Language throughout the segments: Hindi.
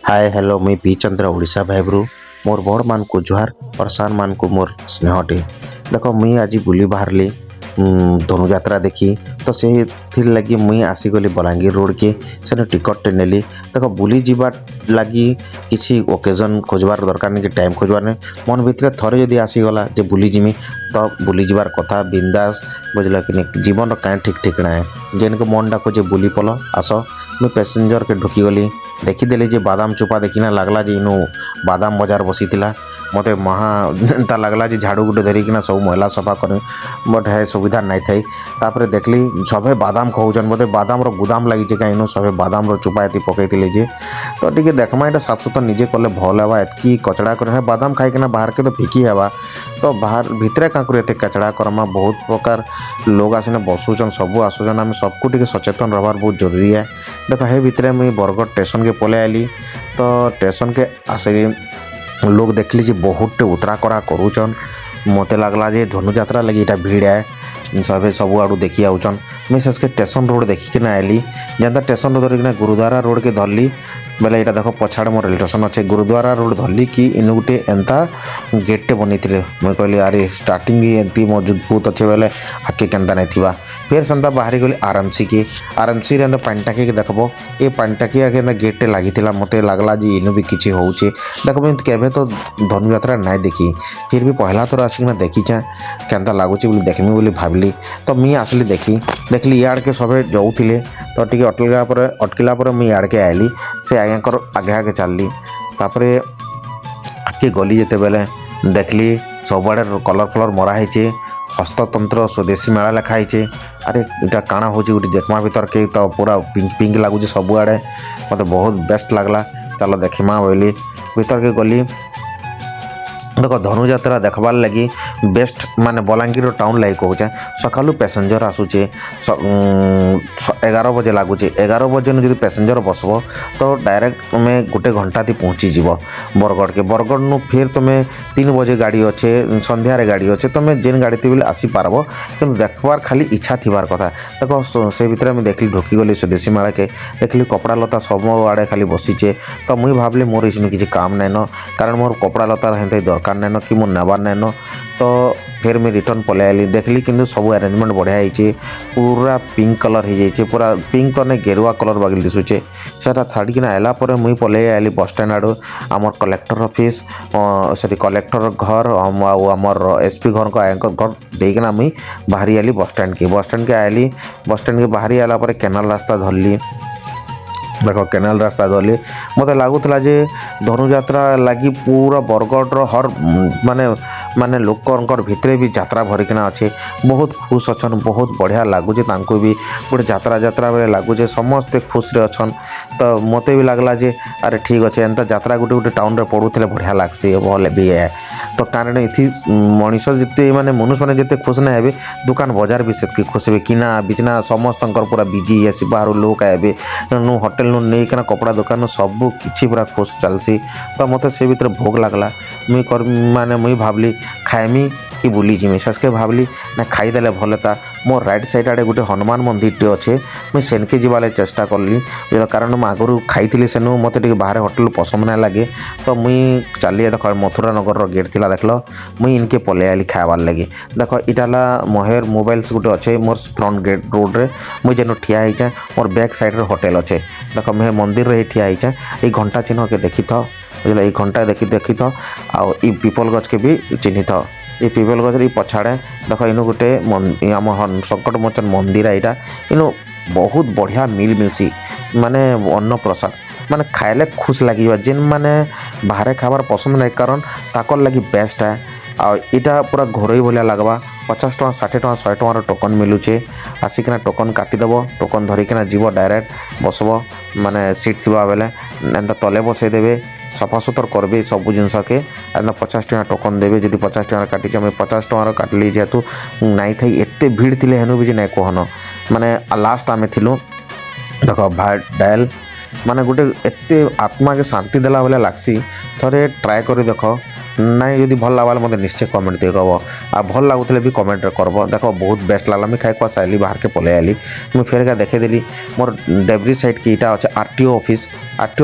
हाय हेलो मुई पी चंद्र ओडिशा भाइब्रु मोर बड़ मान को जुहार और सान मान को मोर स्नेहटे देख मुई आज बुली बाहरली धनुजात्रा देखी तो से थिर लगी मुई आसीगली बलांगीर रोड के सेने टिकट नेली देख बुली जीवार लगी किसी ओकेजन खोजबार दरकार नहीं कि टाइम खोजबार नहीं मन भितर थरे जदि आसीगला जे बुली जिमी तो बुली जीवार कथा बिंदास बुझल कि नहीं जीवन कहीं ठीक ठिकना है जेन के मन डाको जे बुली पल आस मुई पैसेंजर के ढुकी गली देखीदेली जे बादाम चोपा देखिना लगला जे इनु बादाम बजार बसी मते महा एंता लगला जे झाड़ू गुटे धरिकिना सब मैला सफा कर बट है सुविधा नहीं थी तापर देखली सभे बादाम खाऊन बोधे बादाम गुदाम लगी कहीं सभे बादाम चोपा ये पकई जे तो टी देखमा यहाँ साफ सुथरा निजे कले भल है एतकी कचड़ा कर बादाम खाईकिना बाहर के तो फिकी हेबा तो बाहर भितर क्या कर कचड़ा करमा बहुत प्रकार लोग आसने बसुचन सब आसुचन आम सबको टी सचेतन रहार बहुत जरूरी है देख हे भितर मुझे बरगढ़ स्टेशन के पलै आली तो स्टेशन के आसे लोग देखली जे बहुत उतरा करा करूचन मत लगला जे धनुजात्रा लगी इटा भीड़ है सभी सब आड़ू देखी आउचन मुझे शेष के स्टेशन रोड देखिकिना आइली जेनता स्टेशन रोड धरिकिना गुरुद्वारा रोड के धरली बेले यहाँ देख पछाड़ मोर रेल स्टेशन अच्छे गुरुद्वारा रोड धरली कि इन गोटे एंता गेटे बनी मुझे कहली अरे स्टार्टिंग एमती मजबूत अच्छे बेले आगे केन्ता नहीं थी फिर सेन्ता बाहरी गली आरएमसी रे पानी टाकी देखब ये पानी टाकी आगे गेटे लगी मत लगला जे इन भी किसी हो देख मुझे केवे तो धनुजात्रा नहीं देखी फिर भी पहला थर आसिक देखीचा केन्ता लगुच देखमी बोली भाविली तो मुझे आसली देखली इाड़ के सब जाऊे तो टी अटकिला मुझे इाड़ के आइली से आज्ञाकर आगे आगे चलली तापर आगे गली जिते बेले देखली सबुआड़े कलर फलर मराही हस्ततंत्र स्वदेशी मेला लिखाई अरे इटा काଣା हो देखमा भीतर के तो पूरा पिंक पिंक लगुच सबुआड़े मत बहुत बेस्ट लगला चलो देखिमा बोली भीतर के गली देख धनुजात्रा देखबार लगी बेस्ट माने बलांगीर टाउन लगे कहूचे सकालू पैसेंजर आसूचे 11 बजे लगुचे 11 बजे जो पैसेंजर बसब तो डायरेक्ट तुम्हें गोटे घंटा थी पहुँची जीव बरगढ़ के बरगढ़ नु फिर तुम्हें 3 बजे गाड़ी अच्छे संध्यारे गाड़ी अच्छे तुम्हें जेन गाड़ी थी बोले आसीपारब कि देखबार खाली इच्छा थीबार कथा देख से भितर मुझे देखली ढुकी गली स्वदेशी मेला के देखली कपड़ा लता सब आड़े खाली बसीचे तो मुझे भाविली मोर इसमें किसी काम नाइन कारण मोर कपड़ा लतार हेंते दरकार नाइन कि मोर नेबार नाइन तो फिर मुझे रिटर्न पलै आली देखली किंतु सब अरेंजमेंट बढ़िया होती पूरा पिंक कलर हो जाए पूरा पिंक तो नहीं गेरुआ कलर बागिल दिशुचे से छाड़िकिना आला मुई पलै आली बस स्टैंड आड़ू आमर कलेक्टर ऑफिस सॉरी कलेक्टर घर आमर एसपी घर को आयकर घर देकिना मुई बाहरी आली बस स्टैंड के आली बस स्टैंड के बाहरी आला केनाल रास्ता धरली देख केनाल रास्ता धरली मत लगुला जे धनुजात्रा लगी पूरा बरगढ़ हर माने माने लोकर भितरे भी यात्रा भरिकिना अच्छे बहुत खुश अच्छन बहुत बढ़िया लगुचे भी गोटे यात्रा यात्रा बेले लगुचे समस्ते खुश रे अच्छन तो मत भी लगला जे अरे ठीक अच्छे एंता यात्रा गोटे गोटे टाउन रे पड़ुले बढ़िया लगसी भल भी है तो कारण इथि मनीष जिते माने मनुष्य मैंने जिते खुश ना हे दुकान बजार भी से खुश हे किना बिचना समस्त पूरा बिजी आसी बाहर लोक आए होटेल नहीं कपड़ा दुकान सब किसी पूरा खुश चलसी तो मत से भीतर भोग लगला माने मुई भावली खाएमी कि बुली जिमी शेष के भावली ना खाईदे भल था मोर राइट साइड आड़े गोटे हनुमान मंदिर टे अच्छे मुझे सेनके जावाले चेष्टा कली कारण मुझे आगुरी खाई सेनु मत बाहर होटेल पसंद ना लगे तो मुई चली देख मथुरा नगर गेट थी देख मुई इनके पलै आली खाबार लगे देख इटाला मोहर मोबाइल्स गोटे अच्छे मोर फ्रंट गेट रोड रे मुझे जेन ठिया होइछे मोर बैक साइड रे होटेल अच्छे देख मुझे मंदिर रे ठिया होइछे ये घंटा चिन्ह के देखी था बुझल ये घंटा देखी था आ पीपल गछ के भी चिन्ही था ये पीपल गछ पछाड़े देख इन गोटे आम संकट मोचन मंदिर यहाँ इन बहुत बढ़िया मिल मिलसी माने अन्न प्रसाद माने खाइले खुश लगे जेन माने बाहर खाबार पसंद नहीं कारण ताकर लगी बेस्ट है आईटा पूरा घरोई भाया लगवा 50 टଙ୍କା 60 टଙ୍କା 100 टଙ୍କାର टोकन मिलूचे आसिकना टोकन काटिदेव टोकन धरिकिना जीव डायरेक्ट बसब माने सीट थी बेले एंता तले बसईदेवे सफा सुतर करेंगे सब जिनस के एंता 50 टଙ୍କା टोकन देवे जदि 50 टଙ୍କା काटिचे मुझे 50 टଙ୍କାର काटली जेहेतु नाई थी एत भीड़ थी हेनु भी नहीं कहन माने लास्ट आम थिलु देख डायल माने गोटे एत आत्मा के शांति देला बेले लागसी थरे ट्राए कर देख ନାଇଁ ଯଦି ଭଲ ଲାଗ୍ବା ମୋତେ ନିଶ୍ଚୟ କମେଣ୍ଟ ଦେଇ କବ ଆଉ ଭଲ ଲାଗୁଥିଲେ ବି କମେଣ୍ଟରେ କରବ ଦେଖ ବହୁତ ବେଷ୍ଟ ଲାଗଲା ମୁଇଁ ଖାଇ ଖୁଆ ସାରିଲି ବାହାରକେ ପଳେଇ ଆଇଲି ମୁଇଁ ଫେରକା ଦେଖେଇଦେଲି ମୋର ଡେବ୍ରି ସାଇଡ୍ କି ଇଟା ଅଛେ ଆରଟିଓ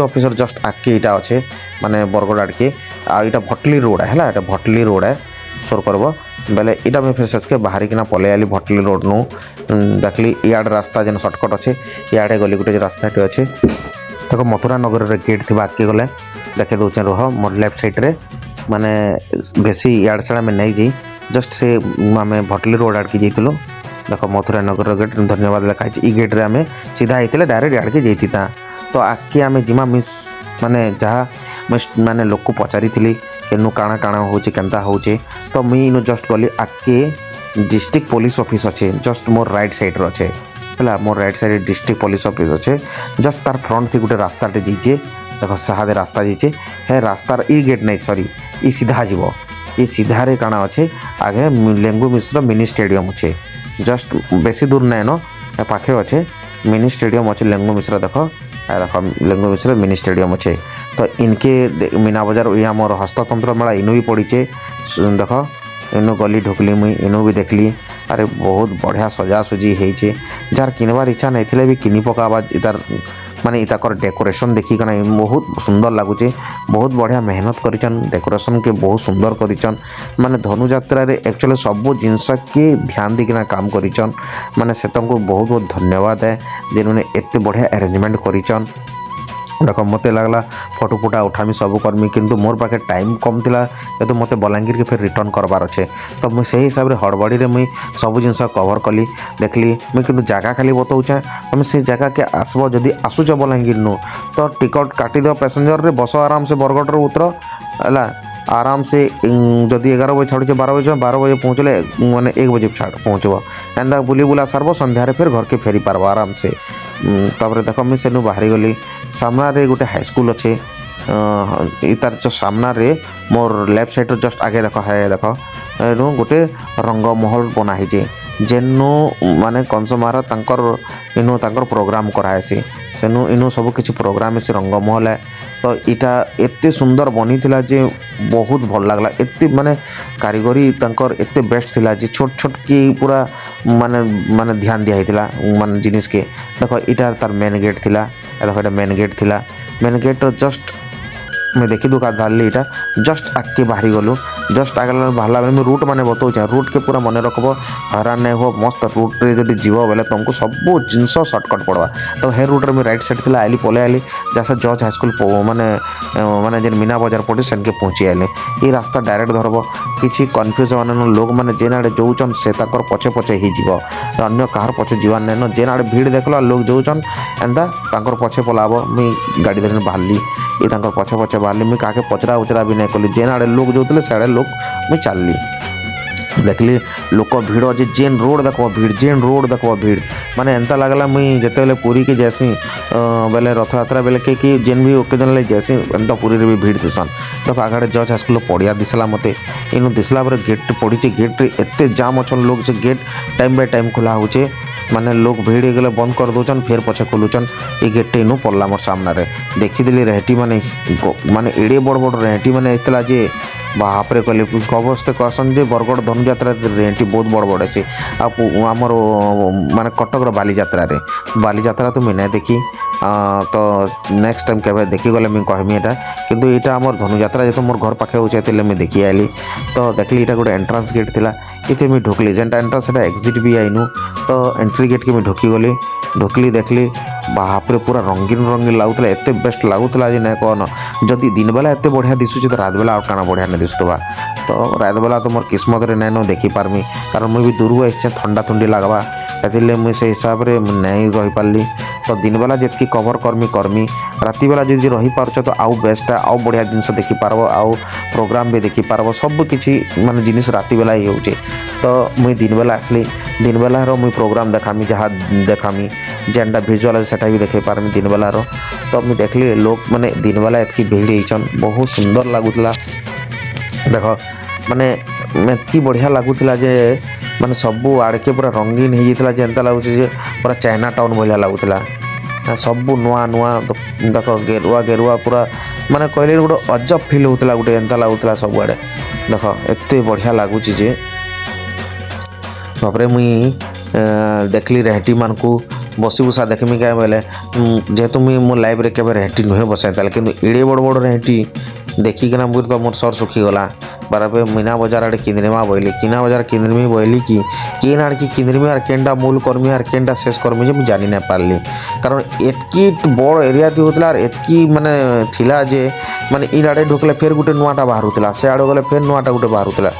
ଅଫିସର ଜଷ୍ଟ ଆଗକେ ଇଟା ଅଛେ ମାନେ ବରଗଡ଼ ଆଡ଼କେ ଆଉ ଇଟା ଭଟଲି ରୋଡ଼ ହେଲା ଏଟା ଭଟଲି ରୋଡ଼ ସୋର କରବ ବେଲେ ଇଟା ମୁଇଁ ଫେର ଶେଷକେ ବାହାରିକିନା ପଳେଇ ଆଇଲି ଭଟଲି ରୋଡ଼ ନୁ ଦେଖିଲି ଇଆଡ଼େ ରାସ୍ତା ଯେନ୍ ସର୍ଟକଟ୍ ଅଛେ ଇଆଡ଼େ ଗଲି ଗୋଟେ ରାସ୍ତାଟେ ଅଛେ ଦେଖ ମଥୁରା ନଗରରେ ଗେଟ୍ ଥିବା ଆଗକେ ଗଲେ ଦେଖେ ଦେଉଛେ ରୁହ ମୋର ଲେଫ୍ଟ ସାଇଡ଼୍ରେ ମାନେ বেশি ইয়াড় সাড়ে আমি নাই যাই জস্ট সে আমি ভটলি রোড আড়কে যাইলু দেখ মথুরা নগর গেট ধন্যবাদ লেখা হয়েছে ই গেট্রে আমি সিধা হয়েছিল ডাইরেক্ট ইয়াড়কে যাইতা তো আগে আমি জিমা মিস মানে যা মানে লোক পচারি কেনু কাଣା কাଣା হচ্ছে কেনতা হচ্ছে তো মুই ইনু জস্ট গলি আগে ডিস্ট্রিক্ট পুলিশ অফিস অছে জস্ট মোর রাইট সাইড্রে অছে হলা মোর রাইট সাইডে ডিস্ট্রিক্ট পুলিশ অফিস অছে জস্ট তার ফ্রন্ট থি গোটে রাস্তাটে যাইছে देख सादे रास्ता जाइए हे रास्तार इ गेट नहीं सॉरी इ सीधा जीव इ सीधारे काଣା अच्छे आगे लेंगु मिश्र मिनी स्टेडियम अच्छे जस्ट बेसी दूर नाइन पाखे अच्छे मिनी स्टेडियम अच्छे लेंगु मिश्र देख देख लेंगु मिश्र मिनी स्टेडियम अच्छे तो इनके मीना बजार ये मोर हस्ततंत्र मेला इनू भी पड़ीचे देख इनू गली ढुकली मुई इनू भी देखली अरे बहुत बढ़िया सजासुजी होइचे जार किनबार इच्छा नहीं थे भी किनी पकाबा इतार माने इताकर डेकोरेशन देखिकना बहुत सुंदर लगुचे बहुत बढ़िया मेहनत करिचन डेकोरेशन के बहुत सुंदर करिचन माने धनुयात्रा रे एक्चुअली सब जिनस के ध्यान देकिना काम करिचन माने से बहुत बहुत धन्यवाद है जिन्होंने एते बढ़िया अरेंजमेंट करिचन देख मत लगला फोटो फोटा उठामी सब करमी किंतु मोर पाखे टाइम कम थिला जेतु मते बलांगीर के फिर रिटर्न करबार अच्छे तो मुझे से हिसाब से हड़बड़ी रे मुई सब जिनस कवर कली देखली मुई किंतु जगह खाली बताऊचे तुम से जगह के आसब जदि आसुच बलांगीर नु तो टिकट काटी दो पैसेंजर रे बस आराम से बरगढ़ रे उतर है आराम से जदि 11 बजे छाड़े 12 बजे पहुँचले मैंने 1 बजे पहुँचब एंदा बुली बुला सारब संध्यारे फिर घर के फेरी पारब आराम से तापर देख मुझे सेनु बाहरी गली सामने गोटे हाईस्कल अच्छे तार जो सामने मोर लेफ्ट साइड जस्ट आगे देख है देख एनु गोटे रंगमहल बनाई जेनु माने कंसमार तांकर इनु तांकर प्रोग्राम कराएसी सेनु इनु सब किछि प्रोग्राम से रंगमहल है तो इटा एते सुंदर बनी थिला जे बहुत भल लागला एते माने कारीगरी तांकर एते बेस्ट थिला जे छोट छोट की पूरा माने माने ध्यान दिया हितला माने जिनिस के देखो इटा तार मेन गेट थिला देखो एटा मेन गेट थिला मेन गेट जस्ट मैं देखी दुका धारली इटा जस्ट आगे बाहरी गलु जस्ट आगे बाहर बेले मुझे रूट मैंने बताऊँ रूट के पूरा मन रखब हैरान नहीं हो मस्त रूट रे जब जीव बेले तुमको सब जिनस सर्टकट पड़वा तो हे रूट रे राइट साइड थी आइली पलि आइली जैसा जज हाईस्कल माने माने जेन मीना बजार पड़े सेनके पहुँची आइले ये रास्ता डायरेक्ट धरब किसी कन्फ्यूज मान लोक मैंने जेन आड़े जाऊन से पछे पछे ही अन्य कहार पछे जीवार नहीं जेन आड़े भीड़ देखल लोक जाऊन एंता पछे पलाब मुई गाड़ी धरी बाहरली ये पछे पछे बाहरली मुई क्या पचरा उचरा भी नहीं कली जेन आड़े लोक जाऊे से लोक मुई चलली देखली लोक भीड़ अच्छे जेन रोड देखो भीड़ माने एंता लगला मुई जिते पुरी के जैसी बेले रथ यात्रा बेले कि जेन भी ओकेजन जैसी एंता पुरी रे भी भीड़ दिसन देख आगे जज हाईस्कल पड़िया दिसला मते इनु दिसला गेट पड़ी गेट एते जाम अच्छन लोग से गेट टाइम बाय टाइम खुला होचे माने लोग भीड़ गले बंद कर दूचन फिर पछे खोलुचन ये गेट इनु पड़ला मोर सामने रे देखीदेली रेहटी माने माने एड़े बड़ बड़ रेहटी माने आइतला जे बापरे कहले अवस्थे कहसन जे बरगढ़ धनुयात्रा रेहटी बहुत बड़ बड़ से आमर माने कटक बालीजात्रा तो मुझे नहीं देखी तो नेक्स्ट टाइम केवे देखी गले मुझे कहमी एटा किंतु यहाँ आमर धनुयात्रा जो मोर घर पाखे होचे मुझे देखी आइली तो देखली यहाँ गोटे एंट्रांस गेट थिला इतने मुझे ढुकली जेनटा एंट्रांस से एग्जिट भी आईनु तो एंट्री गेट के मुझे ढुकली देखली बापरे पूरा रंगीन लगुला एत बेस्ट लगुला जे ना कहन जदि दिन बेला एत बढ़िया दिशुचे तो रात बेला काना बढ़िया नहीं दिशुवा तो रात बेला तो मोर किस्मत रे नाइन देखी पारमी कारण मुझे दूर आसी ठंडा ठंडी लगवा एतिले मुझे से हिसाब से नहीं रही पार्ली तो दिन बेला जितकी कवर करमी राति बेला जदि रही पार्छ तो आउ बेस्ट आउ बढ़िया जिनस देखी पारब आउ प्रोग्राम भी देखी पारब सब किसी माने जिनिस राति बेला ही होचे तो मुई दिन बेला आसली दिन बेला मुई प्रोग्राम देखामी जहाँ देखामी जेनटा भिजुआल सेटा भी देखे पारमी दिन बेला तो मुझे देखली लोक माने दिन बेला एतकी भीड़ होइछन बहुत सुंदर लगुला देख माने एतकी बढ़िया लगुला जे माने सबू आड़के पूरा रंगीन हो जाता जेनता लगुचे जे पूरा चाइना टाउन भाया लगुला सबू नुआ नुआ देख गेरुआ पूरा माने कहले गोटे अजब फिल होता गोटे एंता लगुला सबुआड़े देख एत बढ़िया लगुच जे तापर मुई देखली रेहटी मान को बसी बुसा देखमी क्या बोले जेहेतु मुई मो लाइफ रे केबे रेहटी नुहे बसाई ताले किंतु एड़े बड़ बड़ रेहटी देखिकिना मुझे तो मोर सर सुखीगला बारे मीना बजार आड़े किंद्रिमा बोली किना बजार किंद्रिमी बोली कि केन आड़ की किंद्रिमी आर केनटा मूल कर्मी आर केनटा शेष कर्मी जे जानी ना पारली कारण एतकी बड़ एरिया थी होतला आर एतकी माने थिला जे माने इन आड़े ढुकले फिर गुटे नुआटा बाहरुतला से आड़े गले फिर नुआटा गुटे बाहरुतला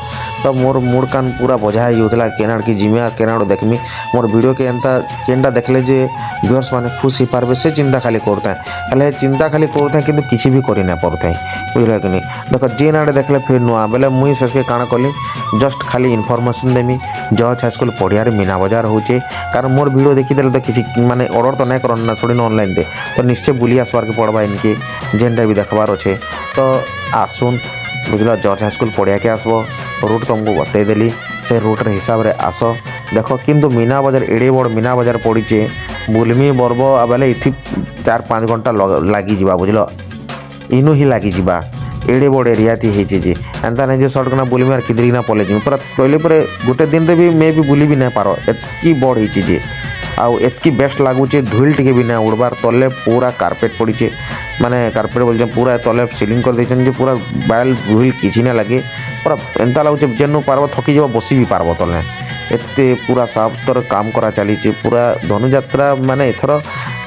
तो मोर मूड कान पूरा बजा ही होतला केनाड़ की जिमी आर केनाड़ देखमी मोर वीडियो के एंता केनटा देखले जे व्यूअर्स माने खुश ही पारबे से चिंता खाली करता है हेले चिंता खाली करता है किंतु किछि भी करि ना पड़ता है बुझल कि नहीं देख जेन आड़े देखले फिर नुआ बेले मुई सेसके काଣା कली जस्ट खाली इनफॉरमेशन देमी जज हाई स्कूल पढ़िया मीना बजार होचे कारण मोर वीडियो देखीदेले तो किसी माने ऑर्डर तो नहीं करन ना थोड़ी ना ऑनलाइन दे तो निश्चय बुली आसबार के पड़वा इनके जेनटा भी देखबार अच्छे तो आसुन बुझल जज हाई स्कूल पढ़िया के आसब रूट तुमको बतईदेली से रूट हिसाब से आस देख किंतु मीना बजार एड़े बड़ मीना बजार पड़ीचे बुलमी बर्ब बेले इथि 4-5 घंटा लगी बुझल इनु ही लगी एड़े बड़ एरिया थी होती जे एंता नहीं सर्टकना बुलमी आर किदरिना पले जी पूरा कहले पर गोटे दिन रे भी मे भी बुली भी नहीं पार एतकी बड़ होती जे आउ एतकी बेस्ट लगुचे धूल टिके भी ना उड़बार तले पूरा कारपेट पड़ीचे माने कारपेट बोल पूरा तले सिलिंग कर देछन जे पूरा बायल धूल किछि ना लगे पूरा एंता लगुचे जेनु पारबो थकी जब बसी भी पारबो तले एते पूरा साफ सुथरा काम करा चली पूरा धनुयात्रा माने एथर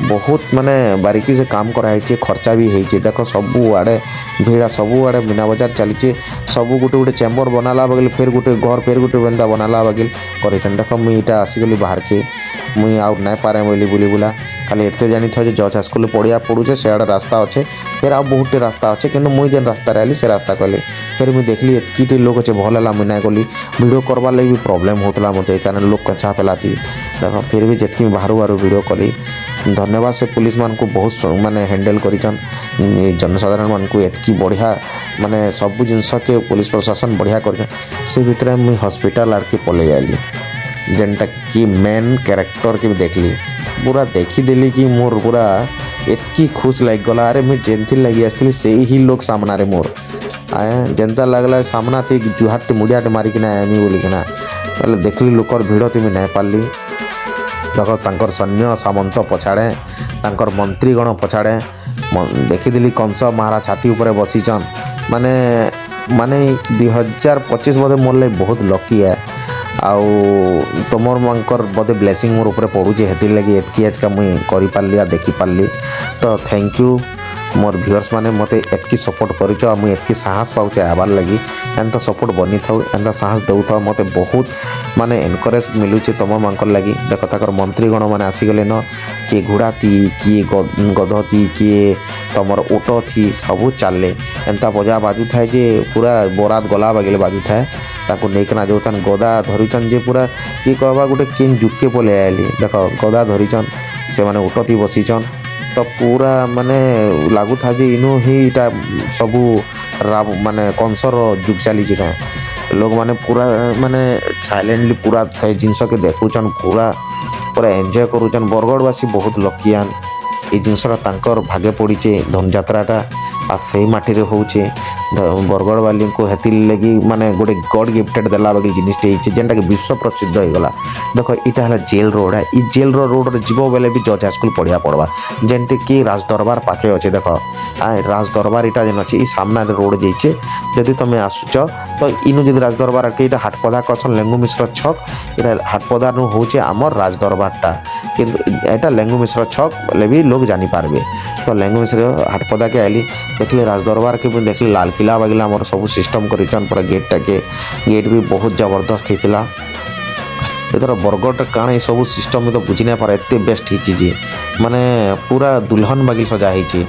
बहुत माने बारीकी से काम कराई खर्चा भी होती देख सबू आड़े भिड़ा सबू आड़े मीना बजार चली सबू गोटे गोटे चेम्बर बनाला बगल फिर गोटे घर फिर गोटे बेंदा बनाला बगल कर देख मुई इटा आसीगली बाहर के मुई आउ नहीं पारे बोली बुली बुला खाली एते जानी था जज स्कूल पढ़िया पड़ुचे से आड़े रास्ता अच्छे फिर आउ बहुत रास्ता अच्छे कि मुई जेन रास्ता आली से रास्ता कहले फिर मुई देखली एतकी लोग अच्छे भल है मुई ना गली वीडियो करवार लगे भी प्रॉब्लम होता मत कारण लोग कचा पेलाती देख फिर भी जितकी बाहर बाहर वीडियो कली धन्यवाद से पुलिस मान को बहुत माने हैंडल करिचन जनसाधारण मान को एतकी बढ़िया माने सब जिनस के पुलिस प्रशासन बढ़िया कर से भितर मुई हॉस्पिटल आर के पले आली जेनटा कि मेन कैरेक्टर के भी देखली पूरा देखीदेली कि मोर पूरा एतकी खुश लग गला अरे मुझे जेनथी लगी आसती से ही लोग सामना रे मोर आए जनता लगला सामना थी जुहाटे मुड़ियाटे मारिकिना आमी बोलिकिना बोले देखली लोकर भिड़ थी नहीं पारली देख तांकर सैन्य सामंत पछाड़े तांकर मंत्रीगण पछाड़े देखीदेली कंस महाराज छाती ऊपर बसीचन माने माने 2025 बोधे मोर लाइफ बहुत लकी है आउ तुमर मानकर बोधे ब्लेसिंग मोर ऊपर पड़ुचे हेतिर लगी एतकी आज का मुई करि पारली आ देखि पारली तो थैंक यू मोर व्यूअर्स माने मते एतकी सपोर्ट करिछ आ मुई एतकी साहस पाउचे आबार लगी एंता सपोर्ट बनी थाउ एंता साहस दउ थाउ मते बहुत माने एनकरेज मिलुचे तुमर मानकर लगी देख ताकर मंत्रीगण माने आसी गले न किए घोड़ा थी किए गध थी किए तुमर ओट थी सबू चलले एंता बजा बाजू थाए जे पूरा बरात गला बगले बाजू थाए ताको नेकना जो गदा धरिचन जे पूरा किए कहबा गोटे किन जुके पले आली देख गदा धरिचन से माने ओट थी बसीचन तो पूरा माने लागू था जे इनो ही इटा सबू माने कंसर जुग चली क्या लोग माने पूरा माने साइलेंटली पूरा से जिनस के देखुचन पूरा पूरा एंजॉय करुचन बरगढ़वासी बहुत लकीयान ये जिनसटा तांकर भागे पड़ीचे धनुयात्राटा आ से माटी रे होचे बरगढ़ वाली को हेतिर लगी माने गोटे गॉड गिफ्टेड देला बगल जिनिसटे होइचे जेनटा के विश्व प्रसिद्ध हो गला देख इटा हला जेल रोड है ई जेल रोड रे जीवो बेले भी जज स्कूल पढ़िया पड़वा जेनटे कि राज दरबार पाखे अच्छे देख आ राज दरबार इटा जेन अच्छे ई सामना रोड जाइए जदि तुम आसुच तो इनु जदि राज दरबार के इटा हाटपदा कसन लेंगु मिश्र छक इटा हाटपदा नु होचे आमर राज दरबारटा किंतु एटा लेंगु मिश्र छक बोले भी लोग जानी पारबे तो लेंगु मिश्र हाटपदा के आली देखले राज दरबार के भी देखले लाल किला बगला मोर सब सिस्टम करिचन पूरा गेट भी बहुत जबरदस्त होता एथर बरगढ़ काण ये सब सिस्टम तो बुझी ना पारे एत बेस्ट होची माने पूरा दुल्हन बागिल सजा होती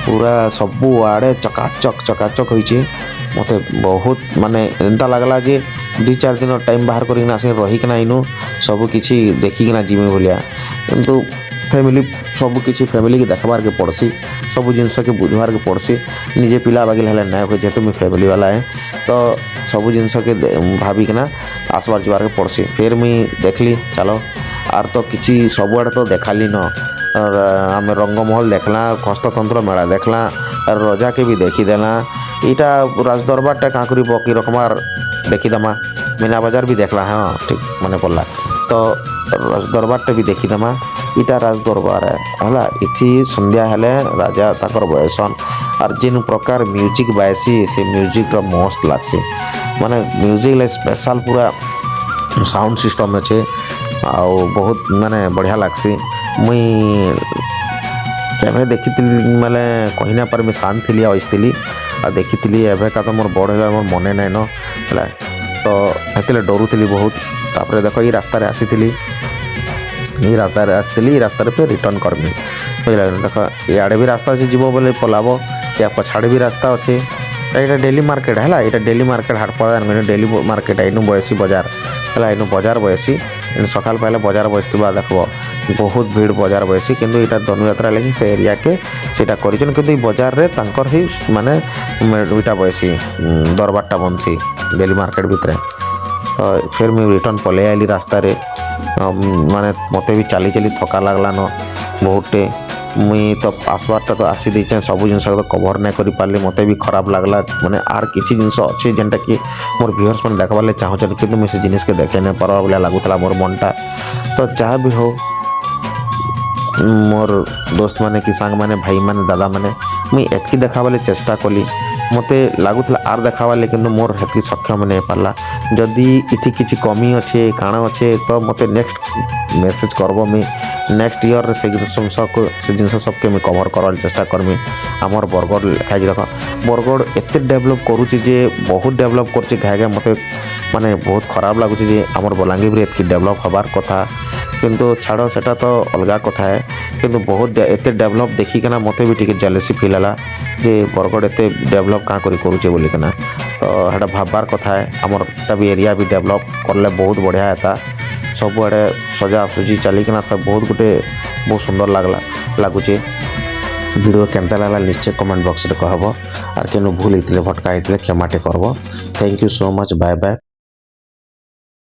पूरा सबू आड़े चकाचक होती मते बहुत माने एंता लगला जे 2-4 दिन टाइम बाहर करना रहीकिना इनु सब किसी देखिकिना जिमी भलिया किंतु फैमिली सब किसी फैमिली के देखबार के पड़सी सब जिनस के बुझवार के पड़सी निजे पिला बागिल हेले ना हो जेहेतु मुझे फैमिली वाला है तो सब जिनस के भाविकिना आसबार जबार के पड़सी फिर मुई देखली चलो आर तो किसी सबुआड़े तो देखाली न और आम रंगमहल देखला हस्ततंत्र मेला देखला और रजा के भी देखीदेला इटा राजदरबारटा काँ कर बकी रकमार देखीदमा मीना बजार भी देखला हाँ ठीक मन पड़ा तो राजदरबारटा भी देखीदमा इटा राजदरबार है इथि संध्या हेले राजा ताकर बयसन और जिन प्रकार म्यूजिक बायसी से म्यूजिक मस्त लागसी माने म्यूजिक लाइक स्पेशल पूरा साउंड सिस्टम अच्छे आउ बहुत माने बढ़िया लागसी मुई केवे देखी माने कही ना पार शांत थी आसती आ देखी एवं का तो मोर बड़ मोर मन नाइन है तो हेतिले डरुली बहुत तापर देख ये रास्तार आसी ये रास्तार आसती रास्तार पे रिटर्न करमी बुझल देख इे भी रास्ता अच्छे जीव बोले पलाब या पछाड़े भी रास्ता अच्छे यहाँ डेली मार्केट है यहाँ डेली मार्केट हाटपड़ा मैंने डेली मार्केट इन बयसी बजार है इन बजार बयसी सकाल पाइले बजार बसता देखो बहुत भीड़ बजार बयसी किंतु यहाँ धनुयात्रा लगी से एरिया के सीटा कर बजार रे तांकर ही माने इटा बयसी दरबारटा बनसी डेली मार्केट भितर तो फिर मुझे रिटर्न पलि आइली रास्ता रे माने मते भी चली चली थका लगलान बहुटे मुई तो आसबारटा तो आसी देचे सब जिन तो कवर नहीं कर पार्ली मते भी खराब लगला माने आर किसी जिनस अच्छे जेनटा कि मोर व्यूअर्स मैंने देखवार चाहूँ कि मुझे से जिनिस के देखे नहीं पार्बा भाया लगुला मोर मनटा तो जहाँ भी हो मोर दोस्त माने कि सांग माने भाई माने दादा माने मुई एतकी देखाबार चेष्टा कली मते लगुला आर देखाबार कि मोर हेतकी सक्षम नहीं पार्ला जदि इथि किसी कमी अच्छे काण अच्छे तो मते नेक्स्ट मेसेज करब मुई नेक्स्ट ईयर से जिनस सबके मुझे कवर करार चेष्टा करमी आमर बरगढ़ लिखाई देख बरगढ़ एत डेभलप करुच्ची जे बहुत डेभलप कर मत माने बहुत खराब लगुच आमर बलांगीर एतकी डेभलप हबार कथा किंतु छाड़ सेटा तो अलग कथा है किंतु बहुत एत डेभलप देखिकिना मत भी टी जेलसी फिल है जे बरगढ़ एत डेभलप क्या करुचे बोलिकिना तो यहाँ भाबार कथा है आमर भी एरिया भी डेभलप करले बहुत बढ़िया है सबुआड़े सजा सुजी चलिकिना तो बहुत गोटे बहुत सुंदर लगुचे वीडियो केनता लगला निश्चय कमेंट बॉक्स रे कहब आर केनु भूल होते भटका होते क्षमाटे करब thank you so much bye bye.